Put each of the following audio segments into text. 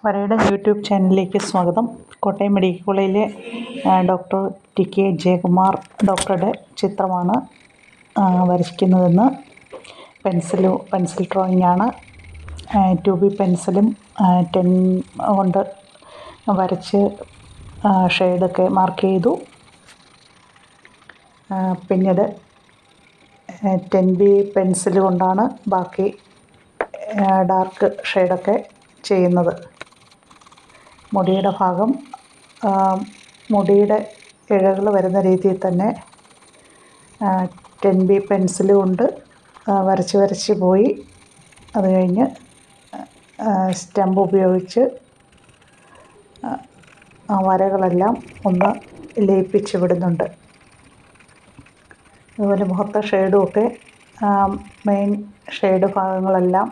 വരയുടെ യൂട്യൂബ് ചാനലിലേക്ക് സ്വാഗതം. കോട്ടയം മെഡിക്കൽ കോളേജിലെ ഡോക്ടർ ടി.കെ. ജയകുമാർ ഡോക്ടറുടെ ചിത്രമാണ് വരയ്ക്കുന്നതെന്ന്. പെൻസിൽ ഡ്രോയിങ് ആണ്. 2B പെൻസിലും 10 കൊണ്ട് വരച്ച് ഷെയ്ഡൊക്കെ മാർക്ക് ചെയ്തു. പിന്നീട് 10B പെൻസിൽ കൊണ്ടാണ് ബാക്കി ഡാർക്ക് ഷെയ്ഡൊക്കെ ചെയ്യുന്നത്. മുടിയുടെ ഭാഗം മുടിയുടെ ഇഴകൾ വരുന്ന രീതിയിൽ തന്നെ 10B പെൻസിൽ കൊണ്ട് വരച്ച് പോയി. അത് കഴിഞ്ഞ് സ്റ്റമ്പ് ഉപയോഗിച്ച് ആ വരകളെല്ലാം ഒന്ന് ലയിപ്പിച്ച് വിടുന്നുണ്ട്. അതുപോലെ മുഖത്തെ ഷെയ്ഡുമൊക്കെ മെയിൻ ഷെയ്ഡ് ഭാഗങ്ങളെല്ലാം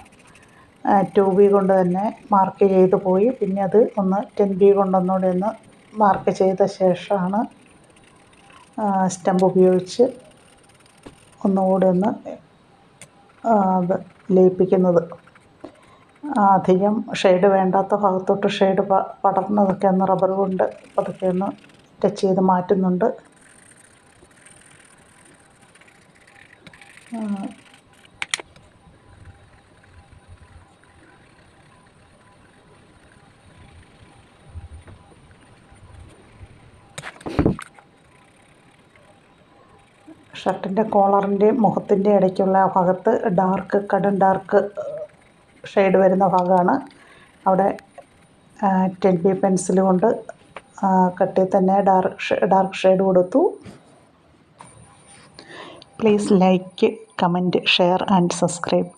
2B കൊണ്ട് തന്നെ മാർക്ക് ചെയ്ത് പോയി. പിന്നെ അത് ഒന്ന് 10B കൊണ്ടൊന്നുകൂടി ഒന്ന് മാർക്ക് ചെയ്ത ശേഷമാണ് സ്റ്റമ്പ് ഉപയോഗിച്ച് ഒന്നുകൂടി ഒന്ന് അത് ലയിപ്പിക്കുന്നത്. അധികം ഷെയ്ഡ് വേണ്ടാത്ത ഭാഗത്തോട്ട് ഷെയ്ഡ് പടർന്നതൊക്കെ ഒന്ന് റബ്ബർ കൊണ്ട് പതുക്കെ ഒന്ന് ടച്ച് ചെയ്ത് മാറ്റുന്നുണ്ട്. ഷർട്ടിൻ്റെ കോളറിൻ്റെയും മുഖത്തിൻ്റെ ഇടയ്ക്കുള്ള ആ ഭാഗത്ത് കടും ഡാർക്ക് ഷെയ്ഡ് വരുന്ന ഭാഗമാണ്. അവിടെ 10B പെൻസിൽ കൊണ്ട് കട്ടിൽ തന്നെ ഡാർക്ക് ഷെയ്ഡ് കൊടുത്തു. Please like, comment, share and subscribe.